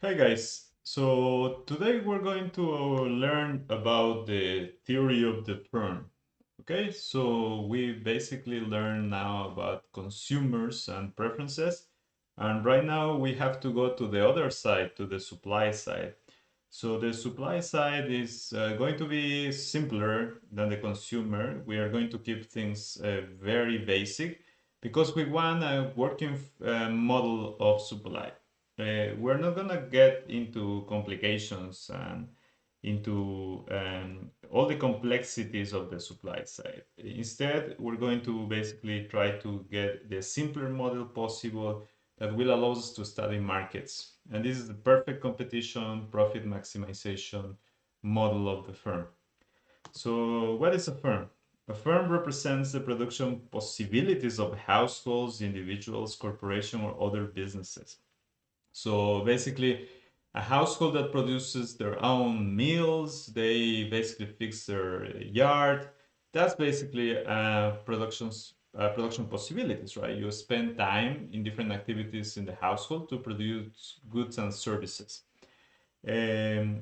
Hi guys, so today we're going to learn about the theory of the firm. Okay, so we basically learn now about consumers and preferences, and right now we have to go to the other side, to the supply side. So the supply side is going to be simpler than the consumer. We are going to keep things very basic because we want a working model of supply. We're not going to get into complications and into all the complexities of the supply side. Instead, we're going to basically try to get the simpler model possible that will allow us to study markets. And this is the perfect competition, profit maximization model of the firm. So, what is a firm? A firm represents the production possibilities of households, individuals, corporations, or other businesses. So basically, a household that produces their own meals, they basically fix their yard. That's basically production possibilities, right? You spend time in different activities in the household to produce goods and services.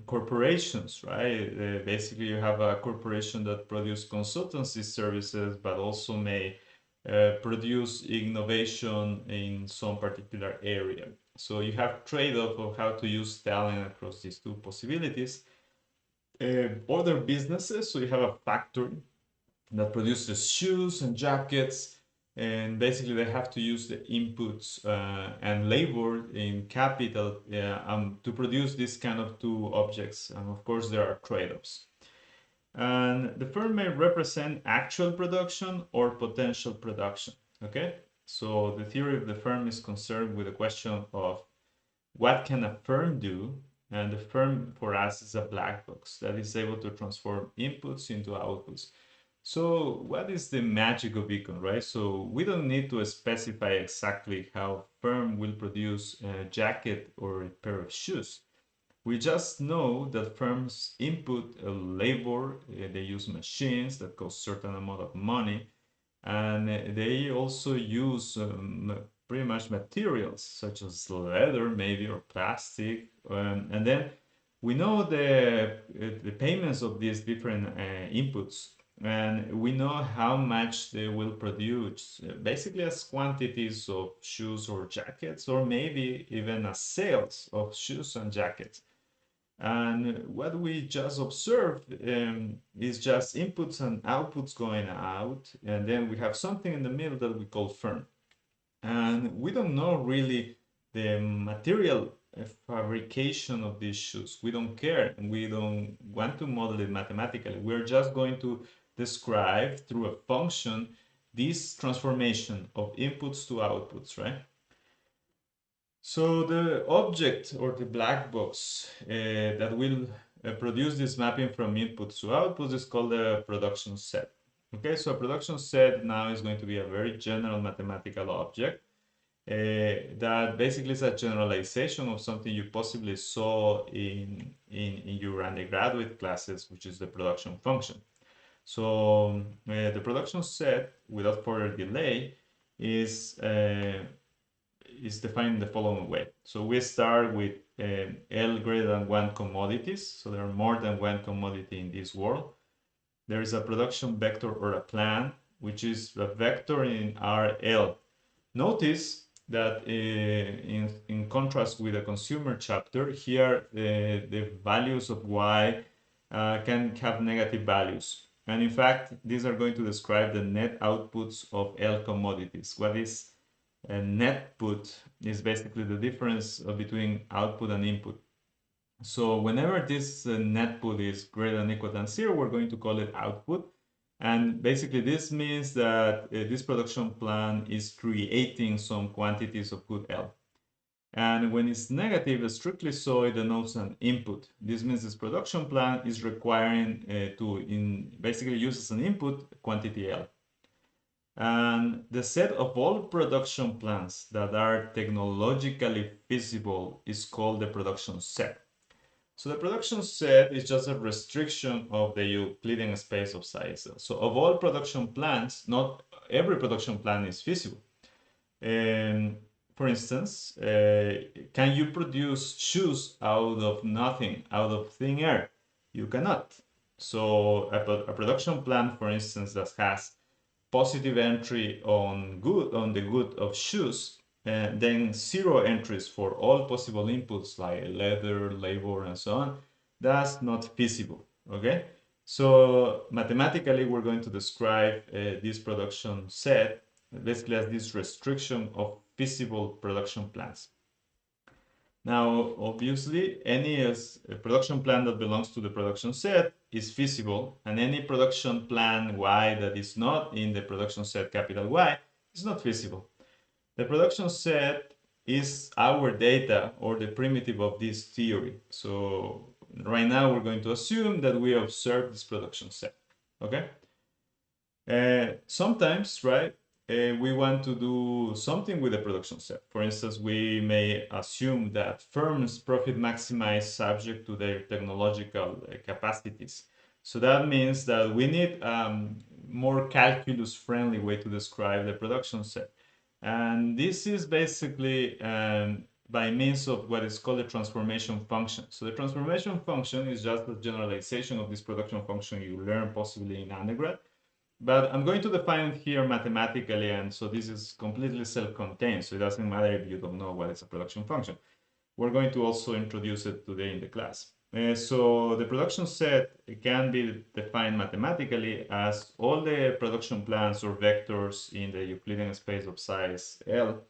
Corporations, right? Basically, you have a corporation that produce consultancy services, but also may produce innovation in some particular area. So you have trade-off of how to use talent across these two possibilities. Other businesses, so you have a factory that produces shoes and jackets, and basically they have to use the inputs and labor in capital to produce this kind of two objects. And of course, there are trade-offs. And the firm may represent actual production or potential production. Okay, so the theory of the firm is concerned with the question of what can a firm do, and the firm for us is a black box that is able to transform inputs into outputs. So what is the magic of Econ, right? So we don't need to specify exactly how firm will produce a jacket or a pair of shoes. We just know that firms input labor, they use machines that cost certain amount of money, and they also use pretty much materials such as leather, maybe, or plastic, and then we know the payments of these different inputs, and we know how much they will produce, basically as quantities of shoes or jackets, or maybe even as sales of shoes and jackets. And what we just observed is just inputs and outputs going out, and then we have something in the middle that we call firm. And we don't know really the material fabrication of these shoes. We don't care, and we don't want to model it mathematically. We're just going to describe through a function this transformation of inputs to outputs, right? So the object or the black box that will produce this mapping from inputs to outputs is called a production set. Okay, so a production set now is going to be a very general mathematical object that basically is a generalization of something you possibly saw in your undergraduate classes, which is the production function. So the production set, without further delay, is defined in the following way. So we start with L greater than one commodities. So there are more than one commodity in this world. There is a production vector or a plan, which is a vector in RL. Notice that in contrast with the consumer chapter, here the values of Y can have negative values. And in fact, these are going to describe the net outputs of L commodities. What is and net put is basically the difference between output and input. So whenever this net put is greater than equal than 0, we're going to call it output. And basically this means that this production plan is creating some quantities of good L. And when it's negative, strictly so, it denotes an input. This means this production plan is requiring basically use as an input quantity L. And the set of all production plans that are technologically feasible is called the production set. So the production set is just a restriction of the Euclidean space of size. So of all production plans, not every production plan is feasible. And for instance, can you produce shoes out of nothing, out of thin air? You cannot. So a production plant, for instance, that has positive entry on the good of shoes, and then zero entries for all possible inputs like leather, labor, and so on, that's not feasible. Okay, so mathematically we're going to describe this production set basically as this restriction of feasible production plans. Now, obviously, any production plan that belongs to the production set is feasible, and any production plan Y that is not in the production set capital Y is not feasible. The production set is our data or the primitive of this theory. So right now we're going to assume that we observe this production set. Okay? Sometimes, right, we want to do something with the production set. For instance, we may assume that firms profit maximize subject to their technological capacities. So that means that we need more calculus-friendly way to describe the production set. And this is basically by means of what is called a transformation function. So the transformation function is just a generalization of this production function you learn possibly in undergrad. But I'm going to define it here mathematically, and so this is completely self-contained, so it doesn't matter if you don't know what is a production function. We're going to also introduce it today in the class. So the production set can be defined mathematically as all the production plans or vectors in the Euclidean space of size L,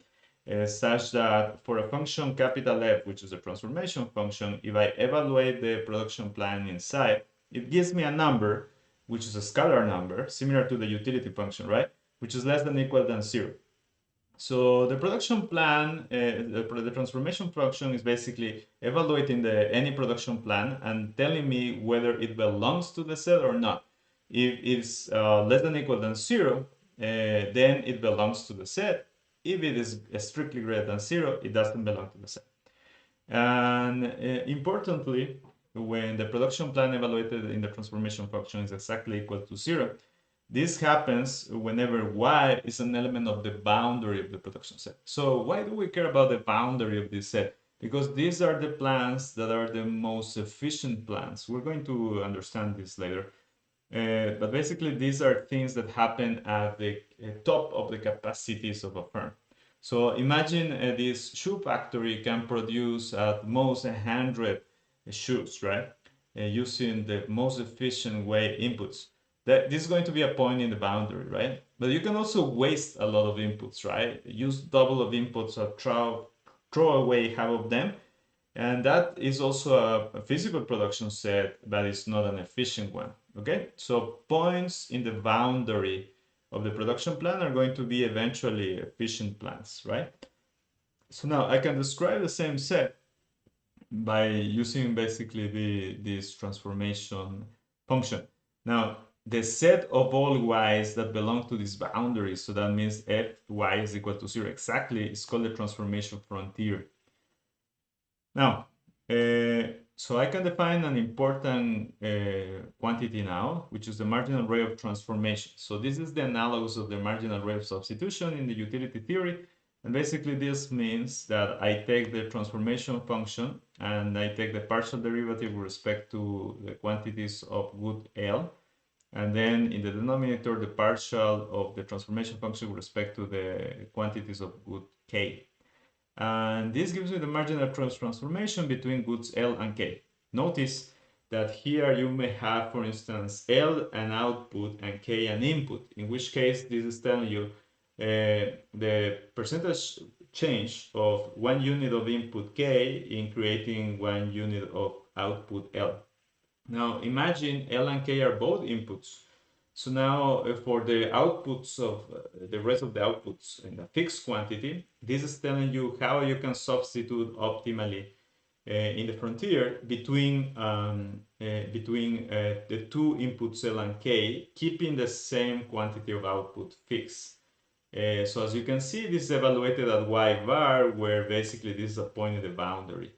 such that for a function capital F, which is a transformation function, if I evaluate the production plan inside, it gives me a number which is a scalar number, similar to the utility function, right? Which is less than or equal than 0. So the production plan, the transformation function is basically evaluating any production plan and telling me whether it belongs to the set or not. If it's less than or equal than 0, then it belongs to the set. If it is strictly greater than 0, it doesn't belong to the set. And importantly, when the production plan evaluated in the transformation function is exactly equal to 0, this happens whenever Y is an element of the boundary of the production set. So why do we care about the boundary of this set? Because these are the plans that are the most efficient plans. We're going to understand this later. But basically, these are things that happen at the top of the capacities of a firm. So imagine this shoe factory can produce at most 100 shoes, right? Using the most efficient way inputs. This is going to be a point in the boundary, right? But you can also waste a lot of inputs, right? Use double of inputs or throw away half of them. And that is also a physical production set, but it's not an efficient one, okay? So points in the boundary of the production plan are going to be eventually efficient plans, right? So now I can describe the same set by using basically this transformation function. Now, the set of all y's that belong to this boundary, so that means f y is equal to 0 exactly, is called the transformation frontier. Now, so I can define an important quantity now, which is the marginal rate of transformation. So this is the analogous of the marginal rate of substitution in the utility theory. And basically this means that I take the transformation function and I take the partial derivative with respect to the quantities of good L. And then in the denominator, the partial of the transformation function with respect to the quantities of good K. And this gives me the marginal transformation between goods L and K. Notice that here you may have, for instance, L an output and K an input, in which case this is telling you the percentage change of 1 unit of input K in creating 1 unit of output L. Now imagine L and K are both inputs. So now for the outputs of the rest of the outputs in a fixed quantity, this is telling you how you can substitute optimally in the frontier between the two inputs L and K, keeping the same quantity of output fixed. So as you can see, this is evaluated at y bar, where basically this is a point in the boundary.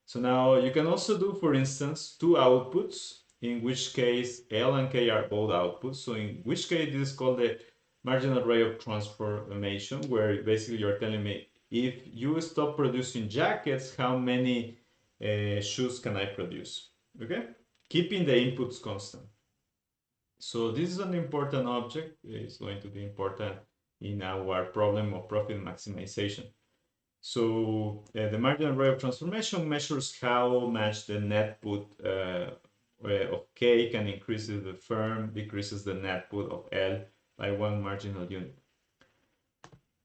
So now you can also do, for instance, two outputs, in which case L and K are both outputs. So in which case this is called the marginal rate of transformation, where basically you're telling me if you stop producing jackets, how many shoes can I produce? Okay, keeping the inputs constant. So this is an important object. It's going to be important in our problem of profit maximization. So the marginal rate of transformation measures how much the net put of K can increase the firm, decreases the net put of L by one marginal unit.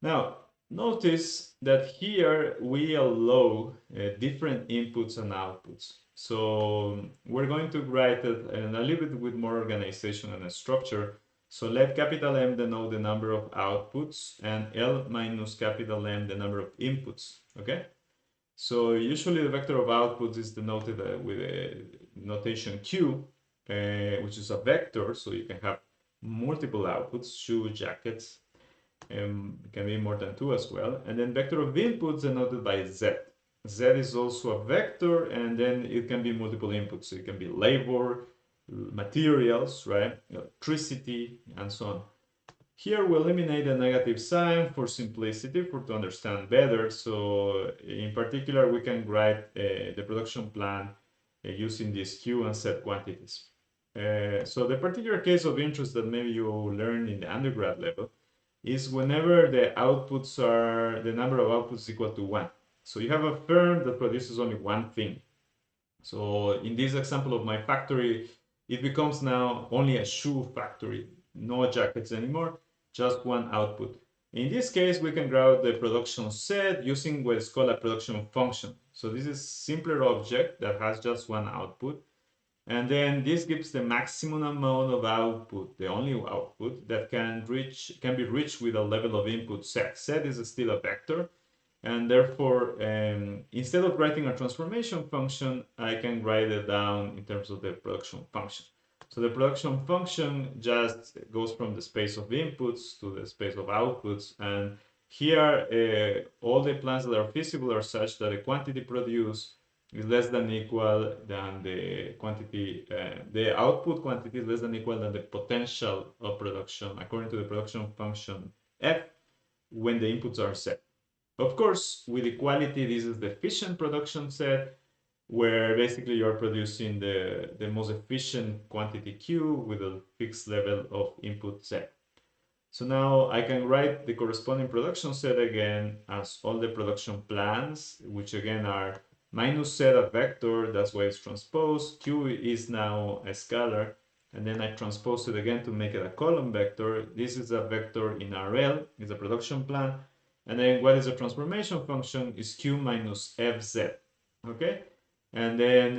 Now, notice that here we allow different inputs and outputs. So we're going to write it in a little bit with more organization and structure. So let capital M denote the number of outputs and L minus capital M the number of inputs, okay? So usually the vector of outputs is denoted with a notation Q, which is a vector, so you can have multiple outputs, shoe, jackets, it can be more than 2 as well. And then vector of inputs denoted by Z. Z is also a vector, and then it can be multiple inputs. So it can be labor, materials, right? Electricity, and so on. Here we eliminate the negative sign for simplicity, to understand better. So in particular, we can write the production plan using these Q and Z quantities. So the particular case of interest that maybe you learn in the undergrad level is whenever the outputs are, the number of outputs equal to 1. So you have a firm that produces only one thing. So in this example of my factory, it becomes now only a shoe factory, no jackets anymore, just one output. In this case, we can grab the production set using what is called a production function. So this is a simpler object that has just one output. And then this gives the maximum amount of output, the only output that can be reached with a level of input set. Set is still a vector, and therefore, instead of writing a transformation function, I can write it down in terms of the production function. So the production function just goes from the space of inputs to the space of outputs, and here all the plans that are feasible are such that the quantity produced is less than equal than the quantity, the output quantity is less than equal than the potential of production according to the production function F when the inputs are set. Of course, with equality, this is the efficient production set where basically you're producing the most efficient quantity Q with a fixed level of input set. So now I can write the corresponding production set again as all the production plans, which again are minus set a vector, that's why it's transposed. Q is now a scalar, and then I transpose it again to make it a column vector. This is a vector in RL, it's a production plan. And then what is a transformation function is Q minus FZ, okay? And then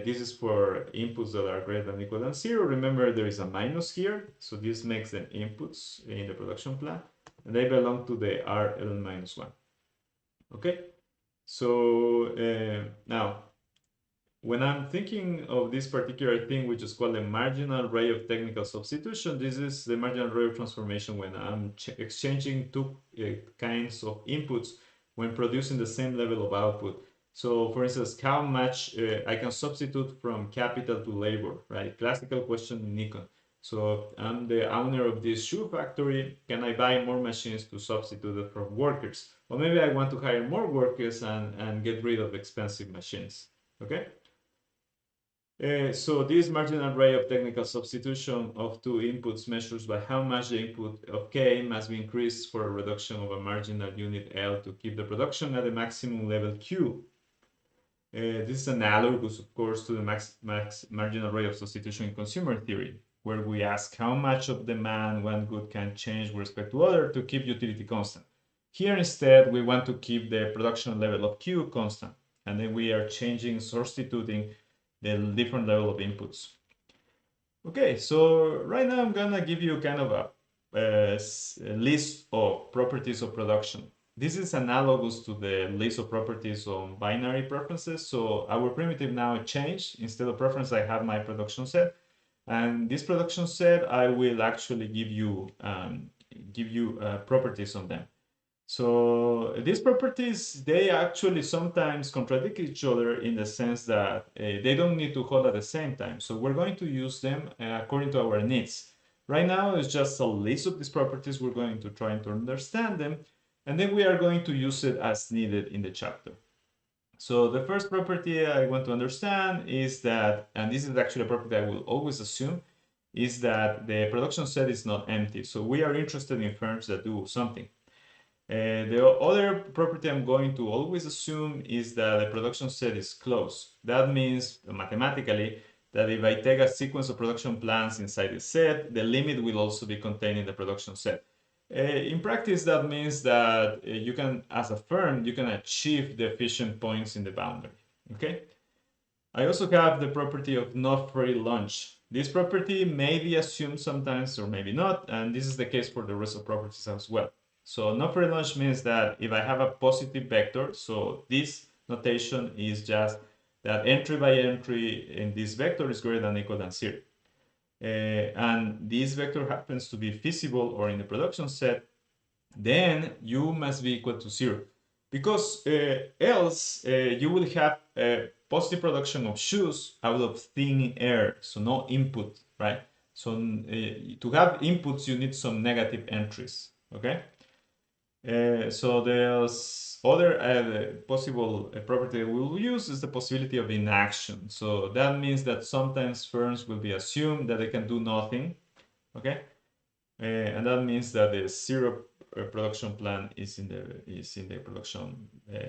this is for inputs that are greater than or equal than 0. Remember, there is a minus here, so this makes them inputs in the production plan, and they belong to the RL minus 1, okay? So now, when I'm thinking of this particular thing, which is called the marginal rate of technical substitution, this is the marginal rate of transformation when I'm exchanging two kinds of inputs when producing the same level of output. So for instance, how much I can substitute from capital to labor, right? Classical question in Nikon. So I'm the owner of this shoe factory. Can I buy more machines to substitute it from workers? Or maybe I want to hire more workers and get rid of expensive machines, okay? So this marginal rate of technical substitution of two inputs measures by how much the input of K must be increased for a reduction of a marginal unit L to keep the production at the maximum level Q. This is analogous, of course, to the marginal rate of substitution in consumer theory, where we ask how much of demand one good can change with respect to other to keep utility constant. Here instead, we want to keep the production level of Q constant, and then we are substituting the different level of inputs. Okay, so right now I'm gonna give you kind of a list of properties of production. This is analogous to the list of properties on binary preferences. So our primitive now changed. Instead of preference, I have my production set. And this production set, I will actually give you properties on them. So these properties, they actually sometimes contradict each other in the sense that they don't need to hold at the same time. So we're going to use them according to our needs. Right now, it's just a list of these properties. We're going to try to understand them. And then we are going to use it as needed in the chapter. So the first property I want to understand is that, and this is actually a property I will always assume, is that the production set is not empty. So we are interested in firms that do something. The other property I'm going to always assume is that the production set is closed. That means mathematically that if I take a sequence of production plans inside the set, the limit will also be contained in the production set. In practice, that means that you can, as a firm, you can achieve the efficient points in the boundary. Okay. I also have the property of no free lunch. This property may be assumed sometimes or maybe not, and this is the case for the rest of properties as well. So no free lunch means that if I have a positive vector, so this notation is just that entry by entry in this vector is greater than or equal than 0. And this vector happens to be feasible or in the production set, then u must be equal to 0. Because else you will have a positive production of shoes out of thin air, so no input, right? So to have inputs, you need some negative entries, okay? So there's other possible property we will use is the possibility of inaction. So that means that sometimes firms will be assumed that they can do nothing, okay? And that means that the 0 production plan is in the production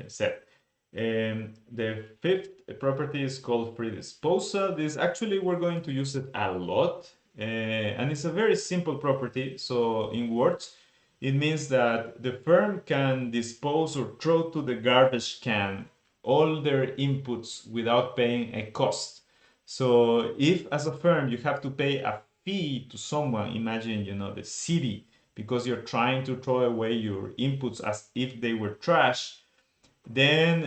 set. The fifth property is called free disposal. This actually we're going to use it a lot, and it's a very simple property. So in words, it means that the firm can dispose or throw to the garbage can all their inputs without paying a cost. So if as a firm you have to pay a fee to someone, imagine the city, because you're trying to throw away your inputs as if they were trash, then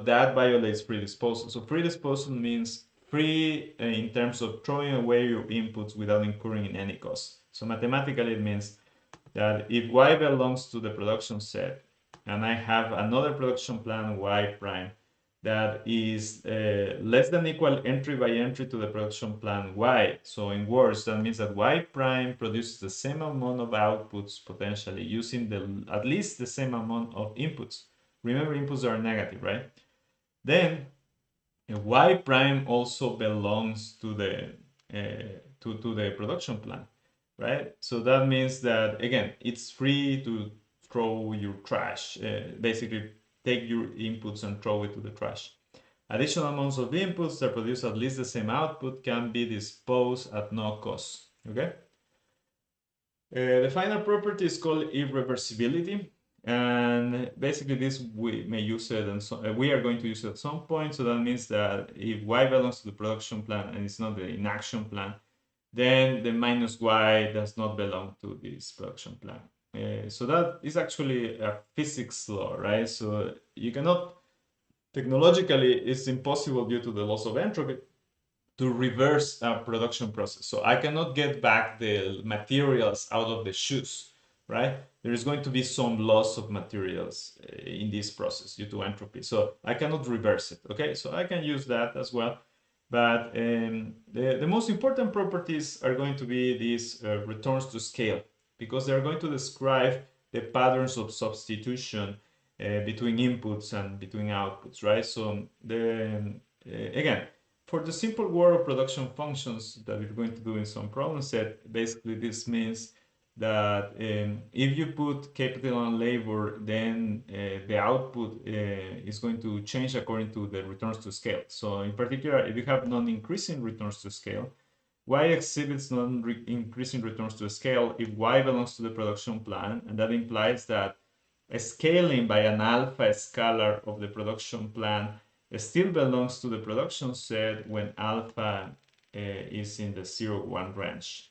that violates free disposal. So free disposal means free in terms of throwing away your inputs without incurring any cost. So mathematically it means that if y belongs to the production set and I have another production plan y prime that is less than equal entry by entry to the production plan y. So in words, that means that y prime produces the same amount of outputs potentially using at least the same amount of inputs. Remember, inputs are negative, right? Then y prime also belongs to the to the production plan, right? So that means that again, it's free to throw your trash, basically take your inputs and throw it to the trash. Additional amounts of inputs that produce at least the same output can be disposed at no cost. Okay. The final property is called irreversibility, and basically this we may use it, and so we are going to use it at some point. So that means that if y belongs to the production plan and it's not the inaction plan, then the minus y does not belong to this production plan. So that is actually a physics law, right? So you cannot, technologically, it's impossible due to the loss of entropy to reverse a production process. So I cannot get back the materials out of the shoes, right? There is going to be some loss of materials in this process due to entropy. So I cannot reverse it, okay? So I can use that as well. But the most important properties are going to be these returns to scale, because they're going to describe the patterns of substitution between inputs and between outputs, right? So again, for the simple word of production functions that we're going to do in some problem set, basically this means that if you put capital on labor, then the output is going to change according to the returns to scale. So in particular, if you have non-increasing returns to scale, y exhibits non-increasing returns to scale if y belongs to the production plan, and that implies that a scaling by an alpha scalar of the production plan still belongs to the production set when alpha is in the 0-1 range.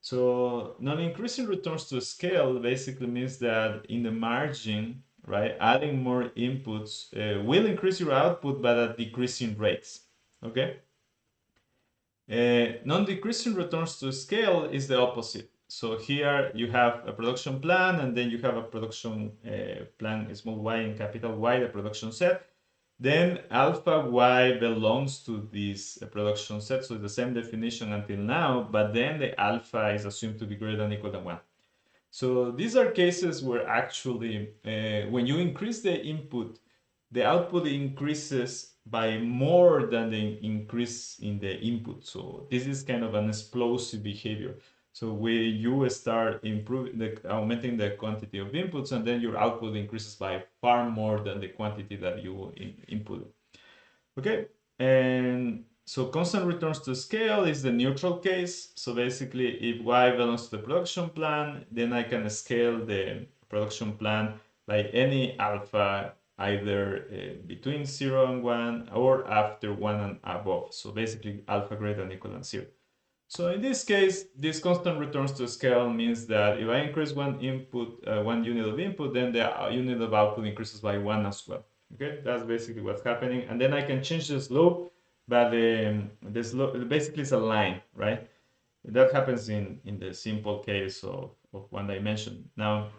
So non-increasing returns to scale basically means that in the margin, right, adding more inputs will increase your output, but at decreasing rates, okay? Non-decreasing returns to scale is the opposite. So here you have a production plan, and then you have a production plan, small y and capital Y, the production set. Then alpha y belongs to this production set, so it's the same definition until now, but then the alpha is assumed to be greater than or equal than 1. So these are cases where actually, when you increase the input, the output increases by more than the increase in the input. So this is kind of an explosive behavior. So where you start augmenting the quantity of inputs, and then your output increases by far more than the quantity that you input. Okay, and so constant returns to scale is the neutral case. So basically, if y belongs to the production plan, then I can scale the production plan by any alpha, either between 0 and 1 or after 1 and above. So basically, alpha greater than equal than 0. So in this case, this constant returns to scale means that if I increase one input, 1 unit of input, then the unit of output increases by 1 as well. Okay, that's basically what's happening. And then I can change the slope, but the slope basically is a line, right? That happens in the simple case of one dimension. Now,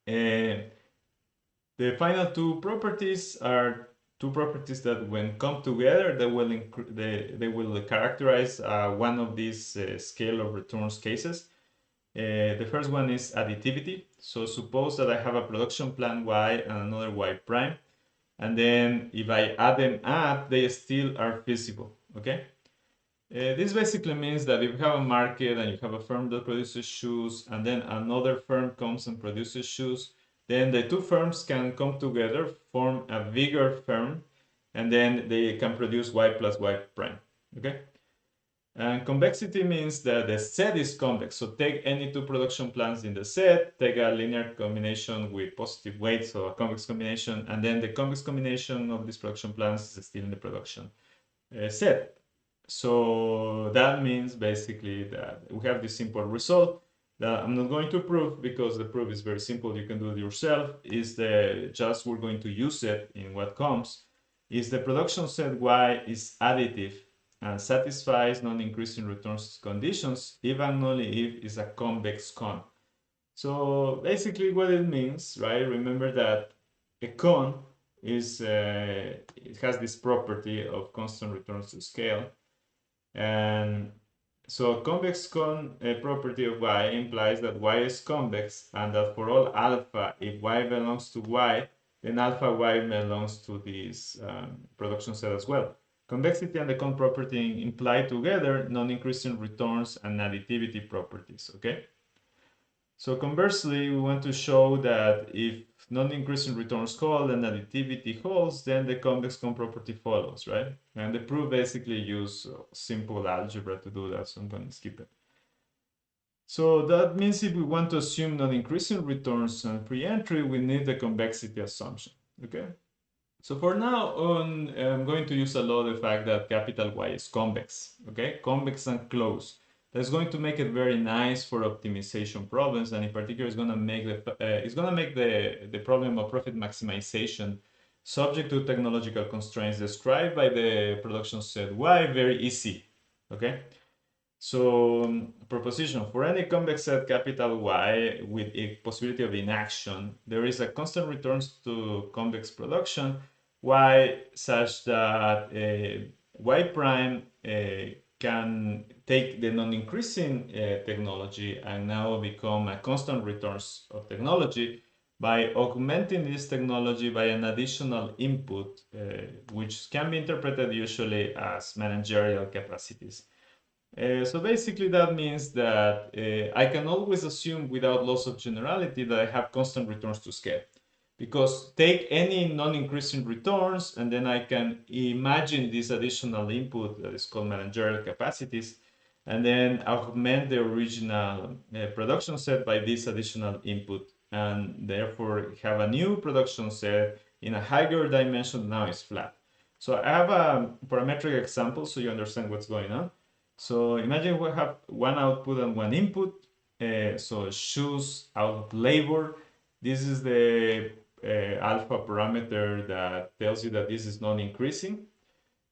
the final two properties are two properties that, when come together, they will characterize one of these scale of returns cases. The first one is additivity. So suppose that I have a production plan y and another y prime, and then if I add them up, they still are feasible. Okay. This basically means that if you have a market and you have a firm that produces shoes, and then another firm comes and produces shoes, then the two firms can come together, form a bigger firm, and then they can produce y plus y prime. Okay? And convexity means that the set is convex. So take any two production plans in the set, take a linear combination with positive weight, so a convex combination, and then the convex combination of these production plans is still in the production set. So that means basically that we have this simple result that I'm not going to prove, because the proof is very simple. You can do it yourself. We're going to use it in what comes. Is the production set Y is additive and satisfies non-increasing returns conditions, even only if it's a convex cone. So basically what it means, right? Remember that a cone it has this property of constant returns to scale. And so convex cone property of y implies that y is convex, and that for all alpha, if y belongs to y, then alpha y belongs to this production set as well. Convexity and the cone property imply together non-increasing returns and additivity properties, okay? So conversely, we want to show that if non-increasing returns hold and additivity holds, then the convex cone property follows, right? And the proof basically use simple algebra to do that, so I'm going to skip it. So that means if we want to assume non-increasing returns and pre-entry, we need the convexity assumption, okay? So for now on, I'm going to use a lot the fact that capital Y is convex, okay? Convex and closed. That's going to make it very nice for optimization problems, and in particular, it's going to make the problem of profit maximization subject to technological constraints described by the production set Y very easy. Okay, so proposition: for any convex set capital Y with a possibility of inaction, there is a constant returns to convex production Y such that Y prime can take the non-increasing technology and now become a constant returns of technology by augmenting this technology by an additional input, which can be interpreted usually as managerial capacities. So basically that means that I can always assume without loss of generality that I have constant returns to scale. Because take any non-increasing returns, and then I can imagine this additional input that is called managerial capacities, and then augment the original production set by this additional input, and therefore have a new production set in a higher dimension. Now it's flat. So I have a parametric example so you understand what's going on. So imagine we have one output and one input. So shoes out of labor. This is the alpha parameter that tells you that this is non-increasing.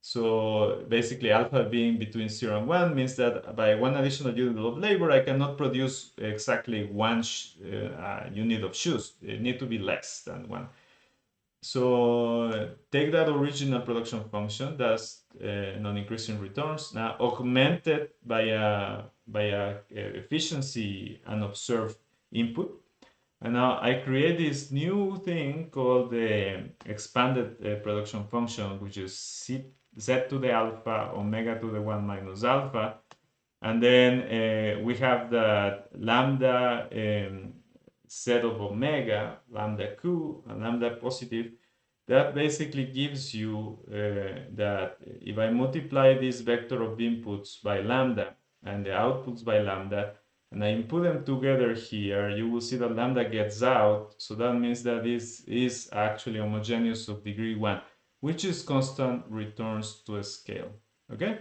So basically alpha being between 0 and 1 means that by one additional unit of labor, I cannot produce exactly one unit of shoes. It need to be less than 1. So take that original production function, that's non-increasing returns, now augmented by a efficiency and observed input. And now I create this new thing called the expanded production function, which is z to the alpha omega to the 1 minus alpha. And then we have the lambda set of omega, lambda q, and lambda positive. That basically gives you that if I multiply this vector of inputs by lambda and the outputs by lambda, and I input them together here, you will see that lambda gets out. So that means that this is actually homogeneous of degree 1, which is constant returns to a scale. Okay?